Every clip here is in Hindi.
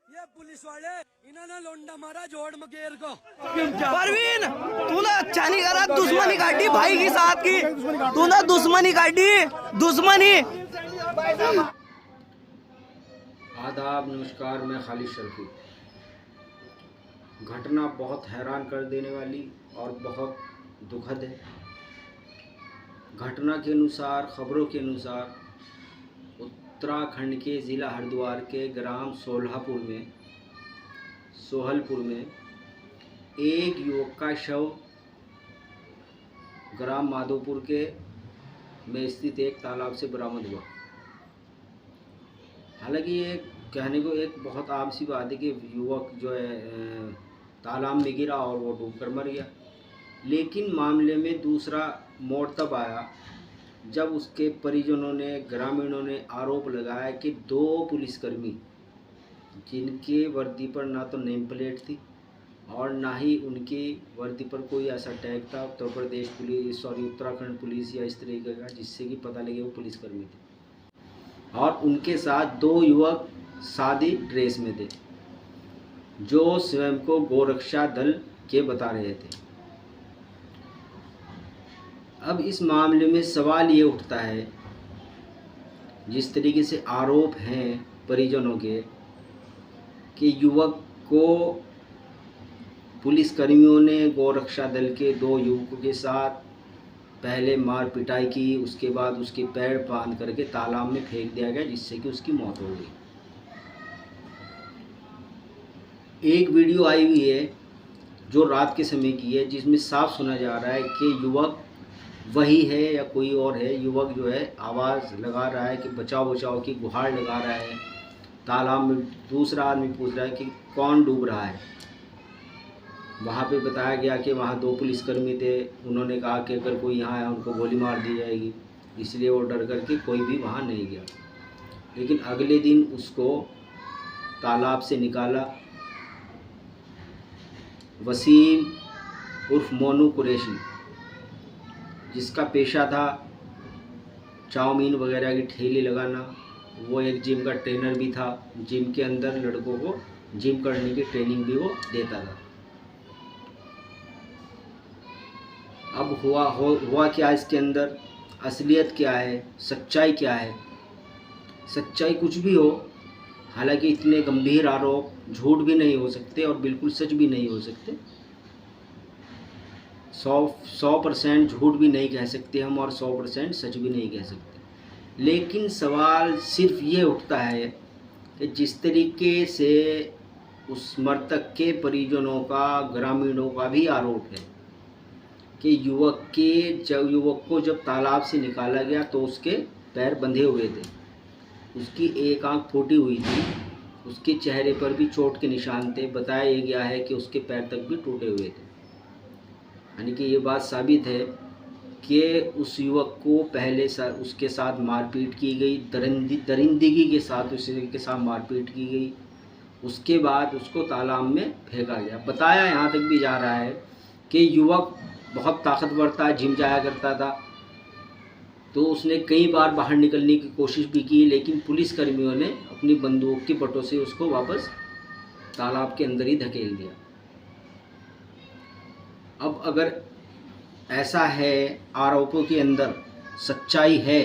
ये पुलिस वाले इन्होंने लोंडा मारा जोड़ मकेर को। परवीन तूने अच्छा नहीं करा, दुश्मनी काटी भाई के साथ की, तूने दुश्मनी काटी, दुश्मनी। आदाब, नमस्कार, मैं खालिद शर्फी। घटना बहुत हैरान कर देने वाली और बहुत दुखद है। घटना के अनुसार, खबरों के अनुसार, उत्तराखंड के ज़िला हरिद्वार के ग्राम सोहलपुर में एक युवक का शव ग्राम माधोपुर के में स्थित एक तालाब से बरामद हुआ। हालांकि ये कहने को एक बहुत आम सी बात है कि युवक जो है तालाब में गिरा और वो डूबकर मर गया, लेकिन मामले में दूसरा मोड़ तब आया जब उसके परिजनों ने, ग्रामीणों ने आरोप लगाया कि 2 पुलिसकर्मी जिनके वर्दी पर ना तो नेम प्लेट थी और ना ही उनकी वर्दी पर कोई ऐसा टैग था उत्तराखंड पुलिस या इस तरीके का जिससे कि पता लगे वो पुलिसकर्मी थे, और उनके साथ 2 युवक सादी ड्रेस में थे जो स्वयं को गोरक्षा दल के बता रहे थे। अब इस मामले में सवाल ये उठता है, जिस तरीके से आरोप हैं परिजनों के कि युवक को पुलिसकर्मियों ने गोरक्षा दल के 2 युवकों के साथ पहले मार पिटाई की, उसके बाद उसके पैर बांध करके तालाब में फेंक दिया गया जिससे कि उसकी मौत हो गई। एक वीडियो आई हुई है जो रात के समय की है जिसमें साफ सुना जा रहा है कि युवक वही है या कोई और है। युवक जो है आवाज़ लगा रहा है कि बचाओ बचाओ की गुहार लगा रहा है। तालाब में दूसरा आदमी पूछ रहा है कि कौन डूब रहा है। वहाँ पे बताया गया कि वहाँ 2 पुलिसकर्मी थे, उन्होंने कहा कि अगर कोई यहाँ आया उनको गोली मार दी जाएगी, इसलिए वो डर करके कोई भी वहाँ नहीं गया। लेकिन अगले दिन उसको तालाब से निकाला वसीम उर्फ मोनू कुरैशी, जिसका पेशा था चाउमीन वगैरह की ठेली लगाना। वो एक जिम का ट्रेनर भी था, जिम के अंदर लड़कों को जिम करने की ट्रेनिंग भी वो देता था। अब हुआ क्या इसके अंदर, असलियत क्या है, सच्चाई क्या है। सच्चाई कुछ भी हो, हालांकि इतने गंभीर आरोप झूठ भी नहीं हो सकते और बिल्कुल सच भी नहीं हो सकते। 100% झूठ भी नहीं कह सकते हम और 100% सच भी नहीं कह सकते। लेकिन सवाल सिर्फ ये उठता है कि जिस तरीके से उस मृतक के परिजनों का, ग्रामीणों का भी आरोप है कि युवक को जब तालाब से निकाला गया तो उसके पैर बंधे हुए थे, उसकी एक आंख फूटी हुई थी, उसके चेहरे पर भी चोट के निशान थे। बताया गया है कि उसके पैर तक भी टूटे हुए थे। यानी कि ये बात साबित है कि उस युवक को पहले उसके साथ मारपीट की गई, दरिंदगी के साथ उसके साथ मारपीट की गई। उसके बाद उसको तालाब में फेंका गया। बताया यहाँ तक भी जा रहा है कि युवक बहुत ताकतवर था, जिम जाया करता था, तो उसने कई बार बाहर निकलने की कोशिश भी की, लेकिन पुलिसकर्मियों ने अपनी बंदूक के बटों से उसको वापस तालाब के अंदर ही धकेल दिया। अब अगर ऐसा है, आरोपों के अंदर सच्चाई है,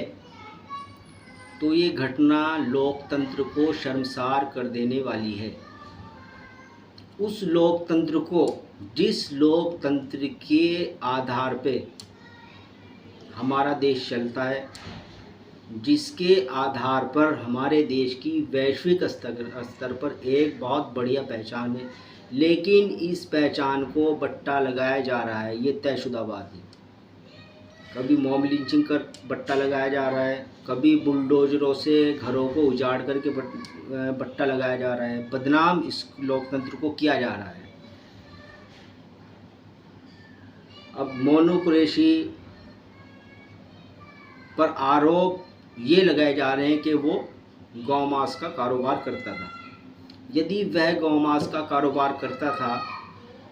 तो ये घटना लोकतंत्र को शर्मसार कर देने वाली है। उस लोकतंत्र को, जिस लोकतंत्र के आधार पे हमारा देश चलता है, जिसके आधार पर हमारे देश की वैश्विक स्तर पर एक बहुत बढ़िया पहचान है, लेकिन इस पहचान को बट्टा लगाया जा रहा है। ये तयशुदा बात है। कभी मॉब लिंचिंग कर बट्टा लगाया जा रहा है, कभी बुलडोजरों से घरों को उजाड़ करके बट्टा लगाया जा रहा है। बदनाम इस लोकतंत्र को किया जा रहा है। अब मोनू कुरैशी पर आरोप ये लगाए जा रहे हैं कि वो गौमांस का कारोबार करता था। यदि वह गौमांस का कारोबार करता था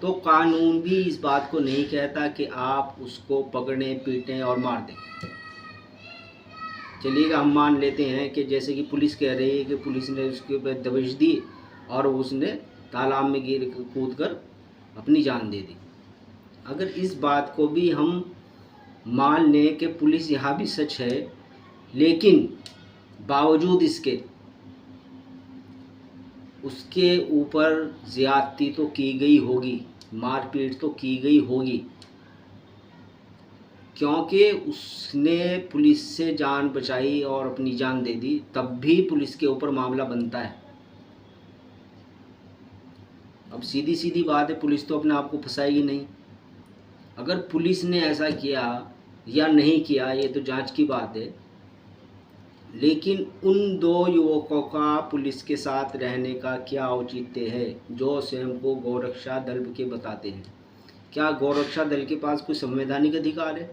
तो कानून भी इस बात को नहीं कहता कि आप उसको पकड़ें, पीटें और मार दें। चलिएगा, हम मान लेते हैं कि जैसे कि पुलिस कह रही है कि पुलिस ने उसके ऊपर दबिश दी और उसने तालाब में गिर कूद कर अपनी जान दे दी। अगर इस बात को भी हम मान लें कि पुलिस यहाँ भी सच है, लेकिन बावजूद इसके उसके ऊपर ज़्यादती तो की गई होगी, मारपीट तो की गई होगी, क्योंकि उसने पुलिस से जान बचाई और अपनी जान दे दी, तब भी पुलिस के ऊपर मामला बनता है। अब सीधी सीधी बात है, पुलिस तो अपने आप को फंसाएगी नहीं। अगर पुलिस ने ऐसा किया या नहीं किया ये तो जांच की बात है, लेकिन उन दो युवकों का पुलिस के साथ रहने का क्या औचित्य है जो स्वयं को गौरक्षा दल के बताते हैं? क्या गौरक्षा दल के पास कोई संवैधानिक अधिकार है?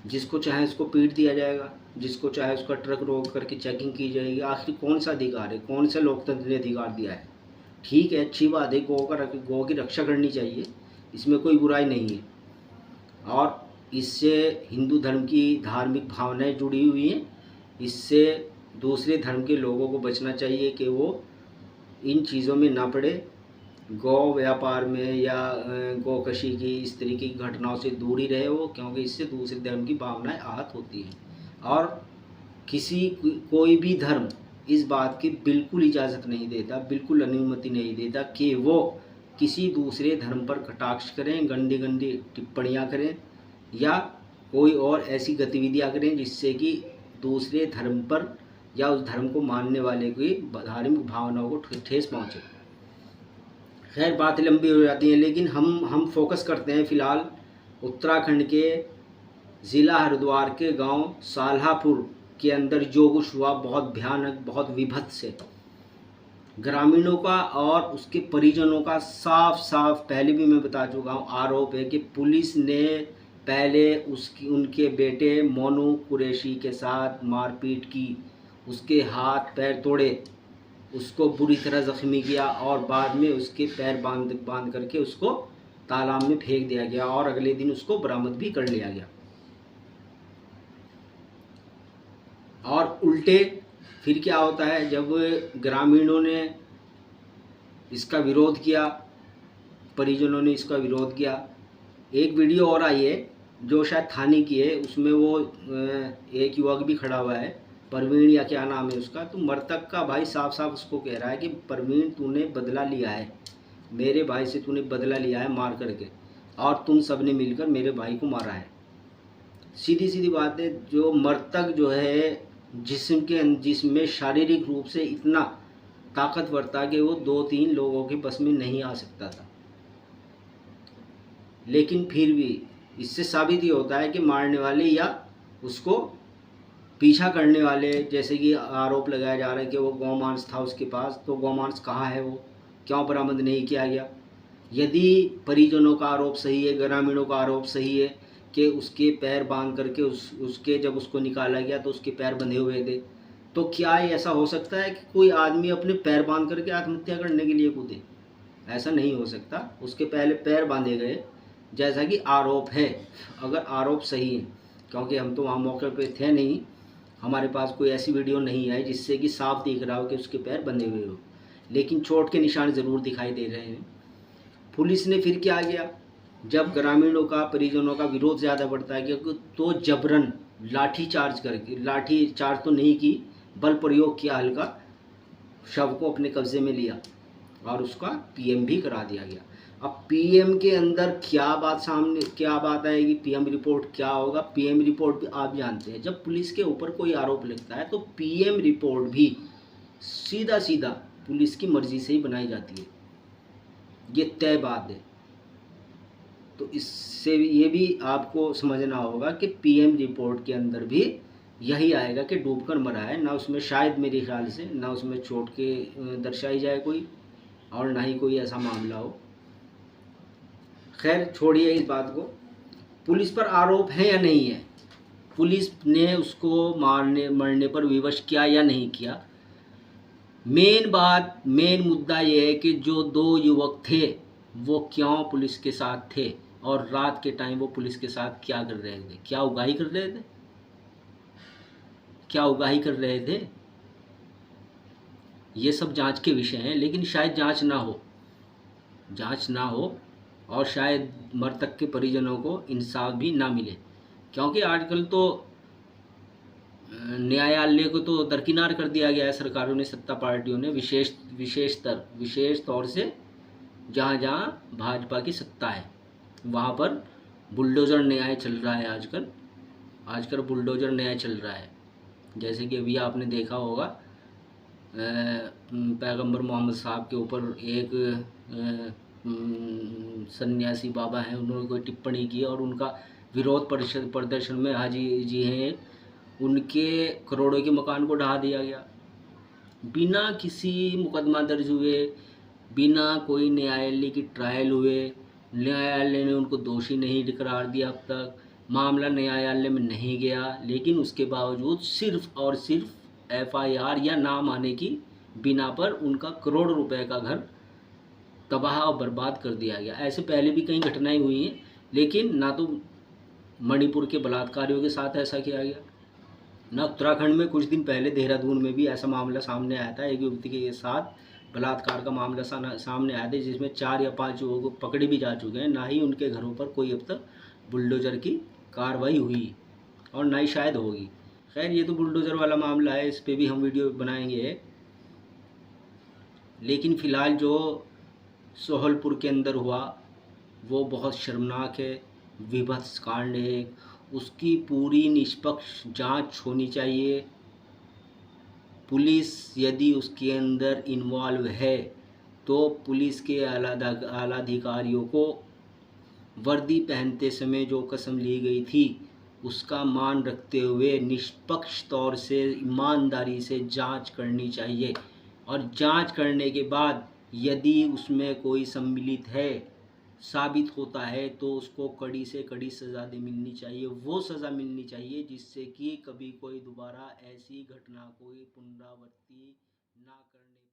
जिसको चाहे उसको पीट दिया जाएगा, जिसको चाहे उसका ट्रक रोक करके चेकिंग की जाएगी? आखिर कौन सा अधिकार है? कौन सा लोकतंत्र ने अधिकार दिया है? ठीक है, अच्छी बात है, गौ की रक्षा करनी चाहिए, इसमें कोई बुराई नहीं है, और इससे हिंदू धर्म की धार्मिक भावनाएं जुड़ी हुई हैं। इससे दूसरे धर्म के लोगों को बचना चाहिए कि वो इन चीज़ों में ना पड़े, गौ व्यापार में या गौकशी की इस तरीके की घटनाओं से दूर ही रहे वो, क्योंकि इससे दूसरे धर्म की भावनाएं आहत होती हैं। और कोई भी धर्म इस बात की बिल्कुल इजाज़त नहीं देता, बिल्कुल अनुमति नहीं देता कि वो किसी दूसरे धर्म पर कटाक्ष करें, गंदी गंदी टिप्पणियाँ करें या कोई और ऐसी गतिविधियाँ करें जिससे कि दूसरे धर्म पर या उस धर्म को मानने वाले की धार्मिक भावनाओं को ठेस पहुँचे। खैर, बातें लंबी हो जाती हैं, लेकिन हम फोकस करते हैं फ़िलहाल उत्तराखंड के ज़िला हरिद्वार के गांव साल्हापुर के अंदर जो कुछ हुआ, बहुत भयानक, बहुत विभत्स है। ग्रामीणों का और उसके परिजनों का साफ साफ पहले भी मैं बता चुका हूँ आरोप है कि पुलिस ने पहले उनके बेटे मोनू कुरैशी के साथ मारपीट की, उसके हाथ पैर तोड़े, उसको बुरी तरह ज़ख्मी किया और बाद में उसके पैर बांध करके उसको तालाब में फेंक दिया गया और अगले दिन उसको बरामद भी कर लिया गया। और उल्टे फिर क्या होता है, जब ग्रामीणों ने इसका विरोध किया, परिजनों ने इसका विरोध किया, एक वीडियो और आई है जो शायद थाने की है, उसमें वो एक युवक भी खड़ा हुआ है, परवीन या क्या नाम है उसका, तो मृतक का भाई साफ साफ उसको कह रहा है कि परवीन तूने बदला लिया है, मेरे भाई से तूने बदला लिया है मार करके, और तुम सब ने मिलकर मेरे भाई को मारा है। सीधी सीधी बात है, जो मृतक जो है जिसमें शारीरिक रूप से इतना ताकतवर था कि वो 2-3 लोगों के बस में नहीं आ सकता था, लेकिन फिर भी इससे साबित ये होता है कि मारने वाले या उसको पीछा करने वाले, जैसे कि आरोप लगाया जा रहा है कि वो गौमांस था उसके पास, तो गौमांस कहाँ है, वो क्यों बरामद नहीं किया गया? यदि परिजनों का आरोप सही है, ग्रामीणों का आरोप सही है कि उसके पैर बांध करके उसके जब उसको निकाला गया तो उसके पैर बंधे हुए थे, तो क्या ऐसा हो सकता है कि कोई आदमी अपने पैर बांध करके आत्महत्या करने के लिए कूदे? ऐसा नहीं हो सकता, उसके पहले पैर बांधे गए जैसा कि आरोप है। अगर आरोप सही है, क्योंकि हम तो वहाँ मौके पे थे नहीं, हमारे पास कोई ऐसी वीडियो नहीं है जिससे कि साफ दिख रहा हो कि उसके पैर बंधे हुए हो, लेकिन चोट के निशान ज़रूर दिखाई दे रहे हैं। पुलिस ने फिर क्या किया, जब ग्रामीणों का परिजनों का विरोध ज़्यादा बढ़ता है तो जबरन लाठी चार्ज तो नहीं की, बल प्रयोग किया, हल्का शव को अपने कब्जे में लिया और उसका पीएम भी करा दिया गया। अब पीएम के अंदर क्या बात आएगी, पीएम रिपोर्ट क्या होगा? पीएम रिपोर्ट भी आप जानते हैं, जब पुलिस के ऊपर कोई आरोप लगता है तो पीएम रिपोर्ट भी सीधा सीधा पुलिस की मर्जी से ही बनाई जाती है, ये तय बात है। तो इससे ये भी आपको समझना होगा कि पीएम रिपोर्ट के अंदर भी यही आएगा कि डूबकर मरा है, ना उसमें शायद मेरे ख्याल से ना उसमें चोट के दर्शाई जाए कोई, और ना ही कोई ऐसा मामला हो। खैर छोड़िए इस बात को, पुलिस पर आरोप है या नहीं है, पुलिस ने उसको मरने पर विवश किया या नहीं किया, मेन मुद्दा ये है कि जो 2 युवक थे वो क्यों पुलिस के साथ थे और रात के टाइम वो पुलिस के साथ क्या कर रहे थे? क्या उगाही कर रहे थे? ये सब जांच के विषय हैं, लेकिन शायद जांच ना हो और शायद मृतक के परिजनों को इंसाफ भी ना मिले, क्योंकि आजकल तो न्यायालय को तो दरकिनार कर दिया गया है सरकारों ने, सत्ता पार्टियों ने, विशेष तौर से जहाँ जहाँ भाजपा की सत्ता है वहाँ पर बुलडोज़र न्याय चल रहा है। आजकल बुलडोज़र न्याय चल रहा है। जैसे कि अभी आपने देखा होगा पैगंबर मोहम्मद साहब के ऊपर एक सन्यासी बाबा हैं, उन्होंने कोई टिप्पणी की और उनका विरोध प्रदर्शन में हाजी जी हैं, उनके करोड़ों के मकान को ढहा दिया गया बिना किसी मुकदमा दर्ज हुए, बिना कोई न्यायालय की ट्रायल हुए। न्यायालय ने उनको दोषी नहीं करार दिया, अब तक मामला न्यायालय में नहीं गया, लेकिन उसके बावजूद सिर्फ और सिर्फ एफआईआर या नाम आने की बिना पर उनका करोड़ रुपए का घर तबाह और बर्बाद कर दिया गया। ऐसे पहले भी कई घटनाएं हुई हैं, लेकिन ना तो मणिपुर के बलात्कारियों के साथ ऐसा किया गया, ना उत्तराखंड में कुछ दिन पहले देहरादून में भी ऐसा मामला सामने आया था, एक युवती के साथ बलात्कार का मामला सामने आया था, जिसमें 4 या 5 लोगों को पकड़े भी जा चुके हैं। ना ही उनके घरों पर कोई अब तक बुलडोज़र की कार्रवाई हुई और ना ही शायद होगी। खैर, ये तो बुलडोज़र वाला मामला है, इस पर भी हम वीडियो बनाएंगे। लेकिन फ़िलहाल जो सोहलपुर के अंदर हुआ वो बहुत शर्मनाक है, विभत्स कांड है। उसकी पूरी निष्पक्ष जांच होनी चाहिए। पुलिस यदि उसके अंदर इन्वॉल्व है तो पुलिस के आला अधिकारियों को वर्दी पहनते समय जो कसम ली गई थी उसका मान रखते हुए निष्पक्ष तौर से ईमानदारी से जांच करनी चाहिए, और जांच करने के बाद यदि उसमें कोई सम्मिलित है, साबित होता है, तो उसको कड़ी से कड़ी सज़ा मिलनी चाहिए। वो सज़ा मिलनी चाहिए जिससे कि कभी कोई दोबारा ऐसी घटना कोई पुनरावृत्ति ना करने